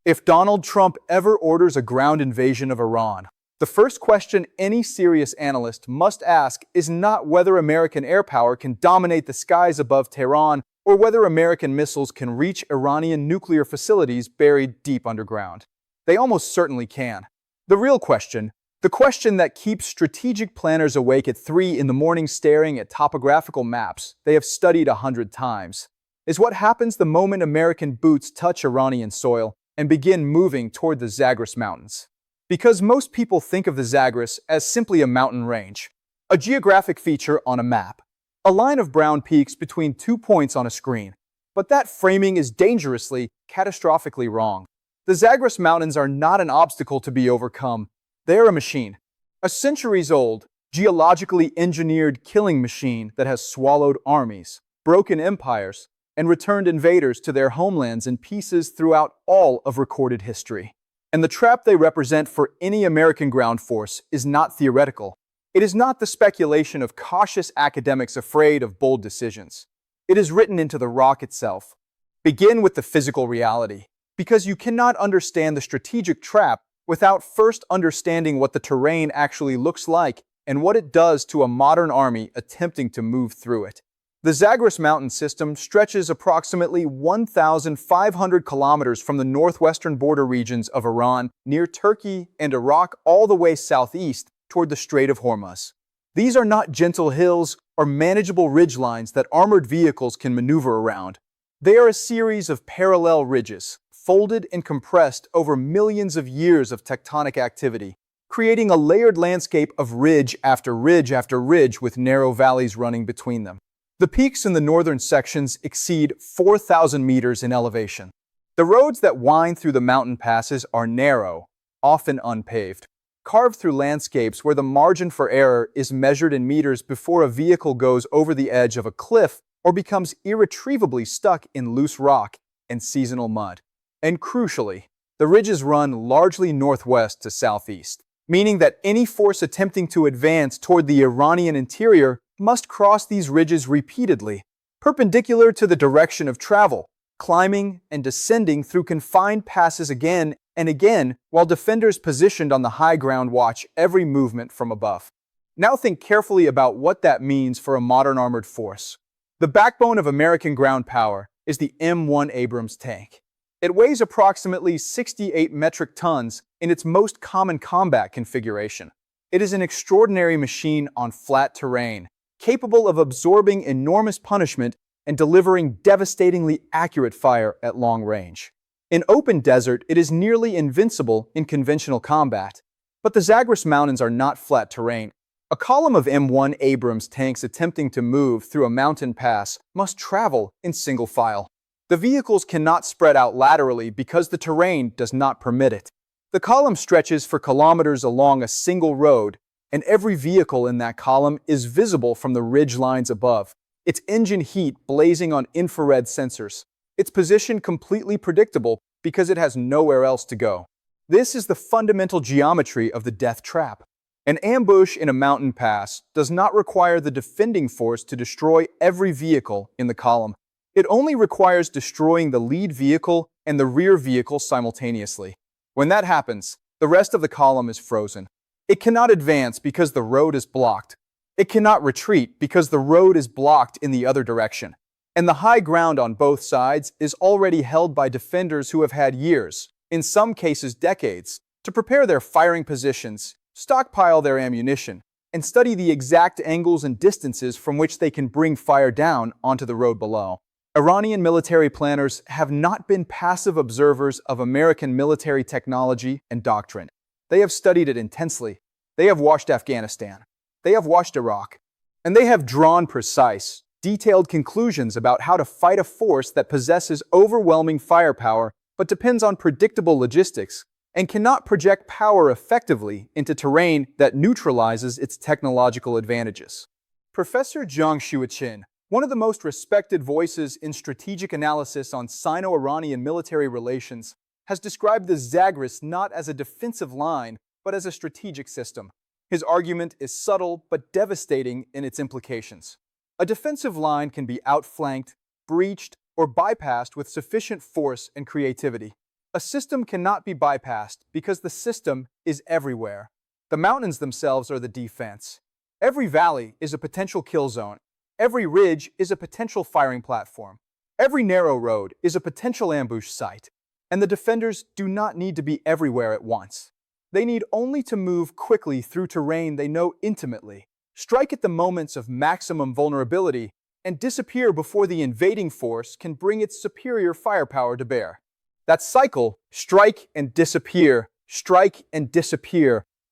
If Donald Trump ever orders a ground invasion of Iran, the first question any serious analyst must ask is not whether American air power can dominate the skies above Tehran or whether American missiles can reach Iranian nuclear facilities buried deep underground. They almost certainly can. The real question, the question that keeps strategic planners awake at 3 in the morning staring at topographical maps they have studied 100 times, is what happens the moment American boots touch Iranian soil and begin moving toward the Zagros Mountains. Because most people think of the Zagros as simply a mountain range, a geographic feature on a map, a line of brown peaks between 2 points on a screen. But that framing is dangerously, catastrophically wrong. The Zagros Mountains are not an obstacle to be overcome. They are a machine, a centuries-old, geologically engineered killing machine that has swallowed armies, broken empires, and returned invaders to their homelands in pieces throughout all of recorded history. And the trap they represent for any American ground force is not theoretical. It is not the speculation of cautious academics afraid of bold decisions. It is written into the rock itself. Begin with the physical reality, because you cannot understand the strategic trap without first understanding what the terrain actually looks like and what it does to a modern army attempting to move through it. The Zagros Mountain system stretches approximately 1,500 kilometers from the northwestern border regions of Iran, near Turkey and Iraq, all the way southeast toward the Strait of Hormuz. These are not gentle hills or manageable ridgelines that armored vehicles can maneuver around. They are a series of parallel ridges, folded and compressed over millions of years of tectonic activity, creating a layered landscape of ridge after ridge after ridge with narrow valleys running between them. The peaks in the northern sections exceed 4,000 meters in elevation. The roads that wind through the mountain passes are narrow, often unpaved, carved through landscapes where the margin for error is measured in meters before a vehicle goes over the edge of a cliff or becomes irretrievably stuck in loose rock and seasonal mud. And crucially, the ridges run largely northwest to southeast, meaning that any force attempting to advance toward the Iranian interior must cross these ridges repeatedly, perpendicular to the direction of travel, climbing and descending through confined passes again and again, while defenders positioned on the high ground watch every movement from above. Now think carefully about what that means for a modern armored force. The backbone of American ground power is the M1 Abrams tank. It weighs approximately 68 metric tons in its most common combat configuration. It is an extraordinary machine on flat terrain, capable of absorbing enormous punishment and delivering devastatingly accurate fire at long range. In open desert, it is nearly invincible in conventional combat. But the Zagros Mountains are not flat terrain. A column of M1 Abrams tanks attempting to move through a mountain pass must travel in single file. The vehicles cannot spread out laterally because the terrain does not permit it. The column stretches for kilometers along a single road, and every vehicle in that column is visible from the ridge lines above, its engine heat blazing on infrared sensors, its position completely predictable because it has nowhere else to go. This is the fundamental geometry of the death trap. An ambush in a mountain pass does not require the defending force to destroy every vehicle in the column. It only requires destroying the lead vehicle and the rear vehicle simultaneously. When that happens, the rest of the column is frozen. It cannot advance because the road is blocked. It cannot retreat because the road is blocked in the other direction. And the high ground on both sides is already held by defenders who have had years, in some cases decades, to prepare their firing positions, stockpile their ammunition, and study the exact angles and distances from which they can bring fire down onto the road below. Iranian military planners have not been passive observers of American military technology and doctrine. They have studied it intensely. They have watched Afghanistan. They have watched Iraq. And they have drawn precise, detailed conclusions about how to fight a force that possesses overwhelming firepower but depends on predictable logistics and cannot project power effectively into terrain that neutralizes its technological advantages. Professor Jiang Xueqin, one of the most respected voices in strategic analysis on Sino-Iranian military relations, has described the Zagros not as a defensive line, but as a strategic system. His argument is subtle but devastating in its implications. A defensive line can be outflanked, breached, or bypassed with sufficient force and creativity. A system cannot be bypassed because the system is everywhere. The mountains themselves are the defense. Every valley is a potential kill zone. Every ridge is a potential firing platform. Every narrow road is a potential ambush site. And the defenders do not need to be everywhere at once. They need only to move quickly through terrain they know intimately, strike at the moments of maximum vulnerability, and disappear before the invading force can bring its superior firepower to bear. That cycle, strike and disappear,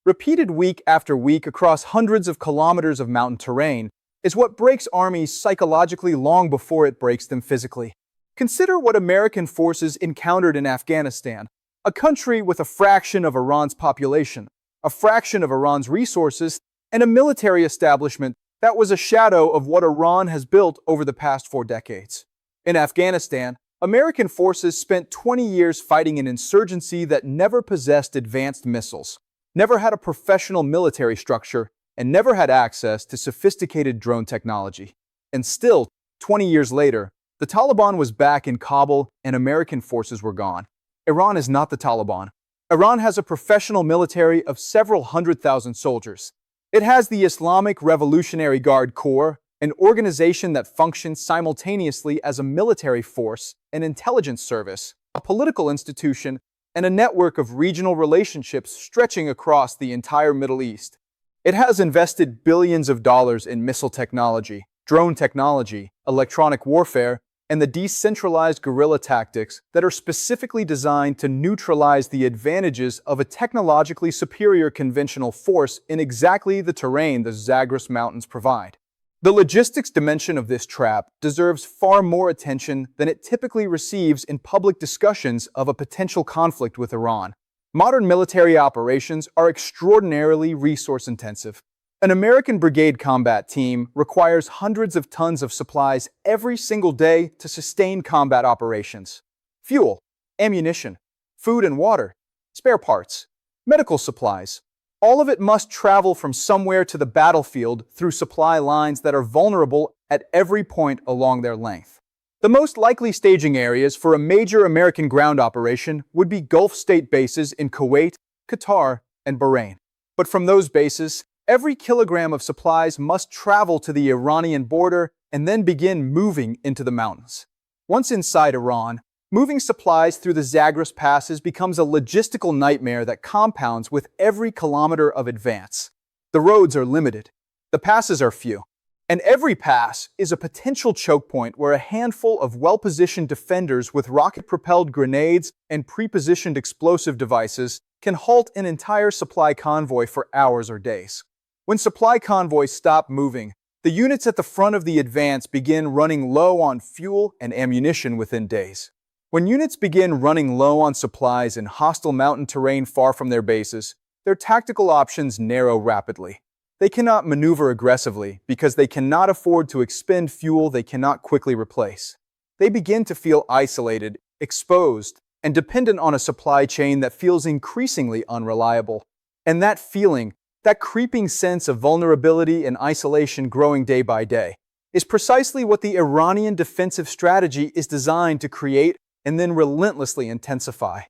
repeated week after week across hundreds of kilometers of mountain terrain, is what breaks armies psychologically long before it breaks them physically. Consider what American forces encountered in Afghanistan, a country with a fraction of Iran's population, a fraction of Iran's resources, and a military establishment that was a shadow of what Iran has built over the past 4 decades. In Afghanistan, American forces spent 20 years fighting an insurgency that never possessed advanced missiles, never had a professional military structure, and never had access to sophisticated drone technology. And still, 20 years later, the Taliban was back in Kabul and American forces were gone. Iran is not the Taliban. Iran has a professional military of several 100,000 soldiers. It has the Islamic Revolutionary Guard Corps, an organization that functions simultaneously as a military force, an intelligence service, a political institution, and a network of regional relationships stretching across the entire Middle East. It has invested billions of dollars in missile technology, drone technology, electronic warfare, and the decentralized guerrilla tactics that are specifically designed to neutralize the advantages of a technologically superior conventional force in exactly the terrain the Zagros Mountains provide. The logistics dimension of this trap deserves far more attention than it typically receives in public discussions of a potential conflict with Iran. Modern military operations are extraordinarily resource-intensive. An American brigade combat team requires hundreds of tons of supplies every single day to sustain combat operations. Fuel, ammunition, food and water, spare parts, medical supplies. All of it must travel from somewhere to the battlefield through supply lines that are vulnerable at every point along their length. The most likely staging areas for a major American ground operation would be Gulf state bases in Kuwait, Qatar, and Bahrain. But from those bases, every kilogram of supplies must travel to the Iranian border and then begin moving into the mountains. Once inside Iran, moving supplies through the Zagros passes becomes a logistical nightmare that compounds with every kilometer of advance. The roads are limited, the passes are few, and every pass is a potential choke point where a handful of well-positioned defenders with rocket-propelled grenades and pre-positioned explosive devices can halt an entire supply convoy for hours or days. When supply convoys stop moving, the units at the front of the advance begin running low on fuel and ammunition within days. When units begin running low on supplies in hostile mountain terrain far from their bases, their tactical options narrow rapidly. They cannot maneuver aggressively because they cannot afford to expend fuel they cannot quickly replace. They begin to feel isolated, exposed, and dependent on a supply chain that feels increasingly unreliable. And that feeling, that creeping sense of vulnerability and isolation growing day by day, is precisely what the Iranian defensive strategy is designed to create and then relentlessly intensify.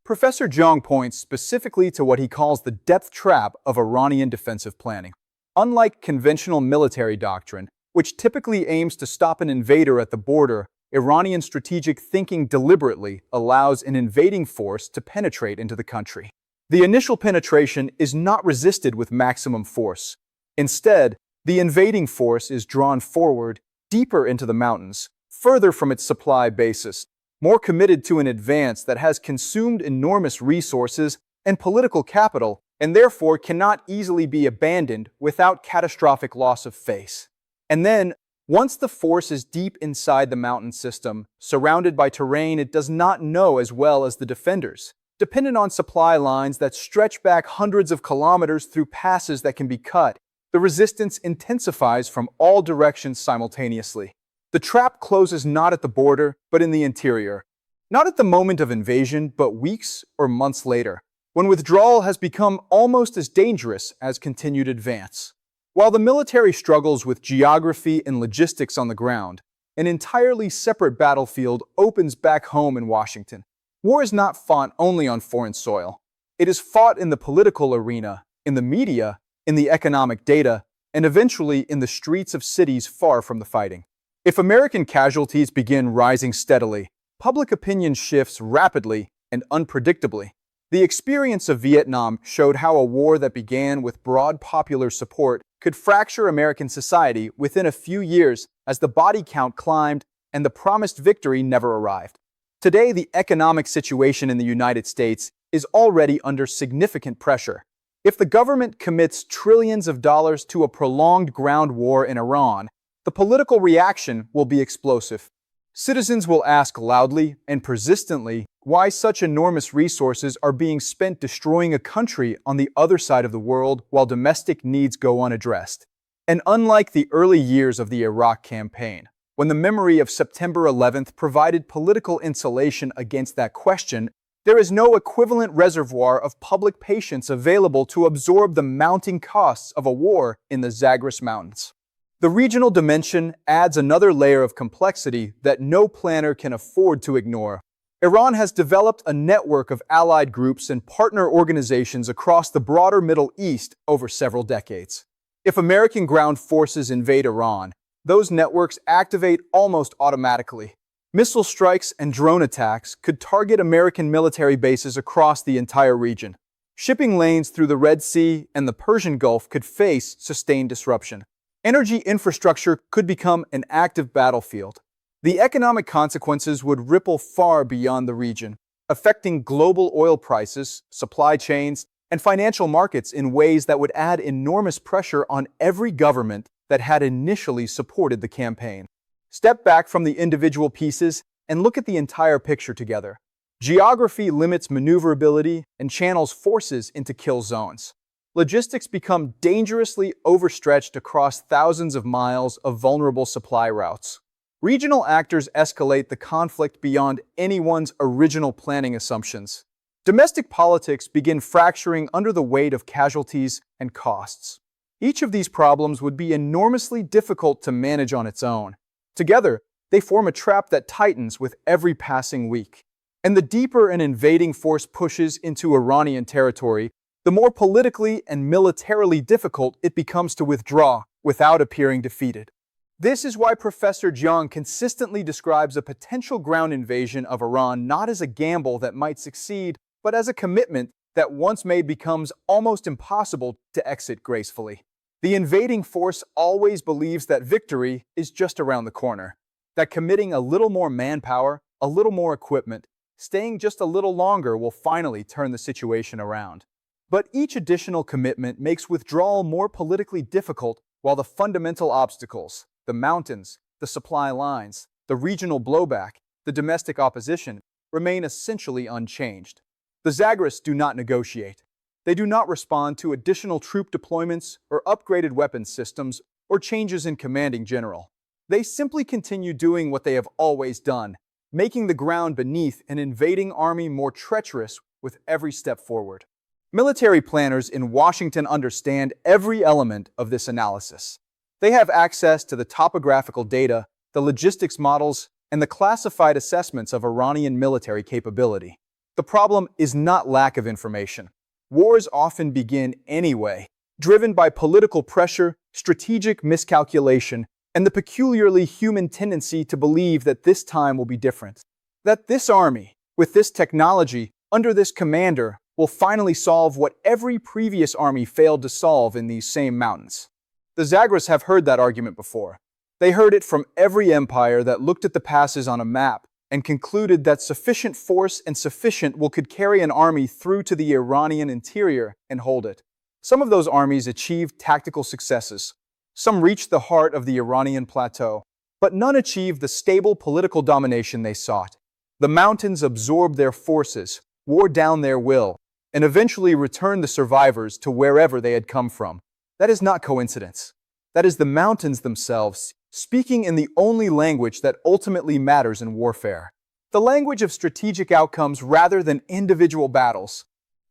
Professor Jiang points specifically to what he calls the depth trap of Iranian defensive planning. Unlike conventional military doctrine, which typically aims to stop an invader at the border, Iranian strategic thinking deliberately allows an invading force to penetrate into the country. The initial penetration is not resisted with maximum force. Instead, the invading force is drawn forward, deeper into the mountains, further from its supply basis, more committed to an advance that has consumed enormous resources and political capital, and therefore cannot easily be abandoned without catastrophic loss of face. And then, once the force is deep inside the mountain system, surrounded by terrain it does not know as well as the defenders, dependent on supply lines that stretch back hundreds of kilometers through passes that can be cut, the resistance intensifies from all directions simultaneously. The trap closes not at the border, but in the interior. Not at the moment of invasion, but weeks or months later, when withdrawal has become almost as dangerous as continued advance. While the military struggles with geography and logistics on the ground, an entirely separate battlefield opens back home in Washington. War is not fought only on foreign soil. It is fought in the political arena, in the media, in the economic data, and eventually in the streets of cities far from the fighting. If American casualties begin rising steadily, public opinion shifts rapidly and unpredictably. The experience of Vietnam showed how a war that began with broad popular support could fracture American society within a few years as the body count climbed and the promised victory never arrived. Today, the economic situation in the United States is already under significant pressure. If the government commits trillions of dollars to a prolonged ground war in Iran, the political reaction will be explosive. Citizens will ask loudly and persistently why such enormous resources are being spent destroying a country on the other side of the world while domestic needs go unaddressed. And unlike the early years of the Iraq campaign, when the memory of September 11th provided political insulation against that question, there is no equivalent reservoir of public patience available to absorb the mounting costs of a war in the Zagros Mountains. The regional dimension adds another layer of complexity that no planner can afford to ignore. Iran has developed a network of allied groups and partner organizations across the broader Middle East over several decades. If American ground forces invade Iran, those networks activate almost automatically. Missile strikes and drone attacks could target American military bases across the entire region. Shipping lanes through the Red Sea and the Persian Gulf could face sustained disruption. Energy infrastructure could become an active battlefield. The economic consequences would ripple far beyond the region, affecting global oil prices, supply chains, and financial markets in ways that would add enormous pressure on every government that had initially supported the campaign. Step back from the individual pieces and look at the entire picture together. Geography limits maneuverability and channels forces into kill zones. Logistics become dangerously overstretched across thousands of miles of vulnerable supply routes. Regional actors escalate the conflict beyond anyone's original planning assumptions. Domestic politics begin fracturing under the weight of casualties and costs. Each of these problems would be enormously difficult to manage on its own. Together, they form a trap that tightens with every passing week. And the deeper an invading force pushes into Iranian territory, the more politically and militarily difficult it becomes to withdraw without appearing defeated. This is why Professor Jiang consistently describes a potential ground invasion of Iran not as a gamble that might succeed, but as a commitment that once made becomes almost impossible to exit gracefully. The invading force always believes that victory is just around the corner, that committing a little more manpower, a little more equipment, staying just a little longer will finally turn the situation around. But each additional commitment makes withdrawal more politically difficult, while the fundamental obstacles, the mountains, the supply lines, the regional blowback, the domestic opposition, remain essentially unchanged. The Zagros do not negotiate. They do not respond to additional troop deployments or upgraded weapons systems or changes in commanding general. They simply continue doing what they have always done, making the ground beneath an invading army more treacherous with every step forward. Military planners in Washington understand every element of this analysis. They have access to the topographical data, the logistics models, and the classified assessments of Iranian military capability. The problem is not lack of information. Wars often begin anyway, driven by political pressure, strategic miscalculation, and the peculiarly human tendency to believe that this time will be different. That this army, with this technology, under this commander, will finally solve what every previous army failed to solve in these same mountains. The Zagros have heard that argument before. They heard it from every empire that looked at the passes on a map and concluded that sufficient force and sufficient will could carry an army through to the Iranian interior and hold it. Some of those armies achieved tactical successes. Some reached the heart of the Iranian plateau, but none achieved the stable political domination they sought. The mountains absorbed their forces, wore down their will, and eventually returned the survivors to wherever they had come from. That is not coincidence. That is the mountains themselves, speaking in the only language that ultimately matters in warfare. The language of strategic outcomes rather than individual battles.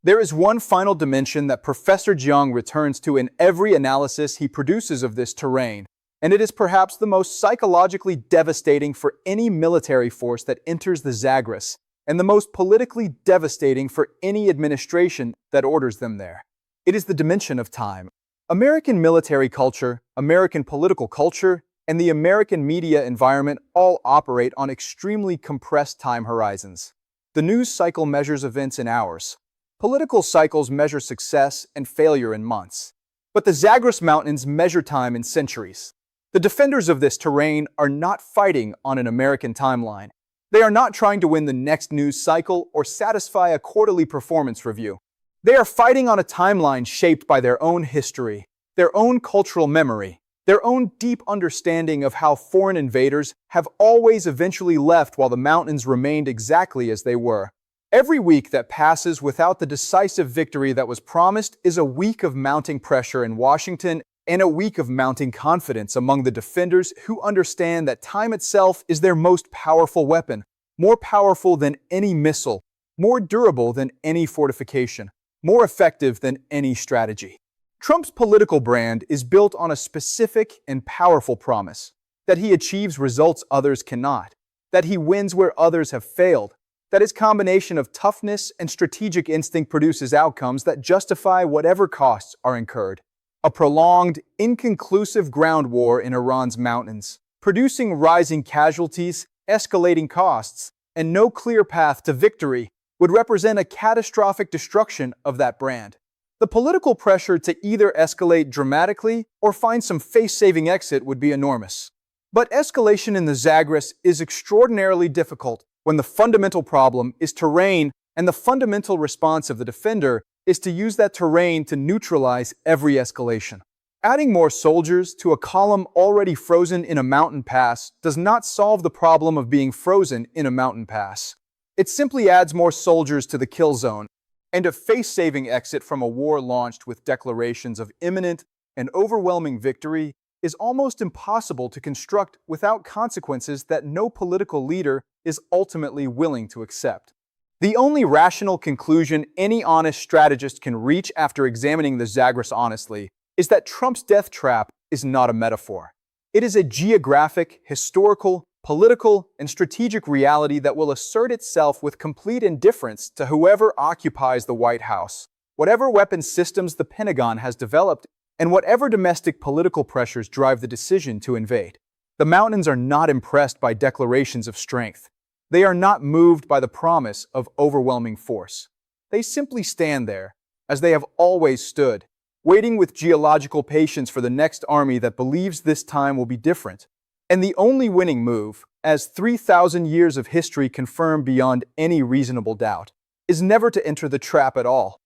There is one final dimension that Professor Jiang returns to in every analysis he produces of this terrain, and it is perhaps the most psychologically devastating for any military force that enters the Zagros. and the most politically devastating for any administration that orders them there. It is the dimension of time. American military culture, American political culture, and the American media environment all operate on extremely compressed time horizons. The news cycle measures events in hours. Political cycles measure success and failure in months. But the Zagros Mountains measure time in centuries. The defenders of this terrain are not fighting on an American timeline. They are not trying to win the next news cycle or satisfy a quarterly performance review. They are fighting on a timeline shaped by their own history, their own cultural memory, their own deep understanding of how foreign invaders have always eventually left while the mountains remained exactly as they were. Every week that passes without the decisive victory that was promised is a week of mounting pressure in Washington and a week of mounting confidence among the defenders who understand that time itself is their most powerful weapon, more powerful than any missile, more durable than any fortification, more effective than any strategy. Trump's political brand is built on a specific and powerful promise that he achieves results others cannot, that he wins where others have failed, that his combination of toughness and strategic instinct produces outcomes that justify whatever costs are incurred. A prolonged, inconclusive ground war in Iran's mountains, producing rising casualties, escalating costs, and no clear path to victory, would represent a catastrophic destruction of that brand. The political pressure to either escalate dramatically or find some face-saving exit would be enormous. But escalation in the Zagros is extraordinarily difficult when the fundamental problem is terrain and the fundamental response of the defender is to use that terrain to neutralize every escalation. Adding more soldiers to a column already frozen in a mountain pass does not solve the problem of being frozen in a mountain pass. It simply adds more soldiers to the kill zone, and a face-saving exit from a war launched with declarations of imminent and overwhelming victory is almost impossible to construct without consequences that no political leader is ultimately willing to accept. The only rational conclusion any honest strategist can reach after examining the Zagros honestly is that Trump's death trap is not a metaphor. It is a geographic, historical, political, and strategic reality that will assert itself with complete indifference to whoever occupies the White House, whatever weapons systems the Pentagon has developed, and whatever domestic political pressures drive the decision to invade. The mountains are not impressed by declarations of strength. They are not moved by the promise of overwhelming force. They simply stand there, as they have always stood, waiting with geological patience for the next army that believes this time will be different. And the only winning move, as 3,000 years of history confirm beyond any reasonable doubt, is never to enter the trap at all.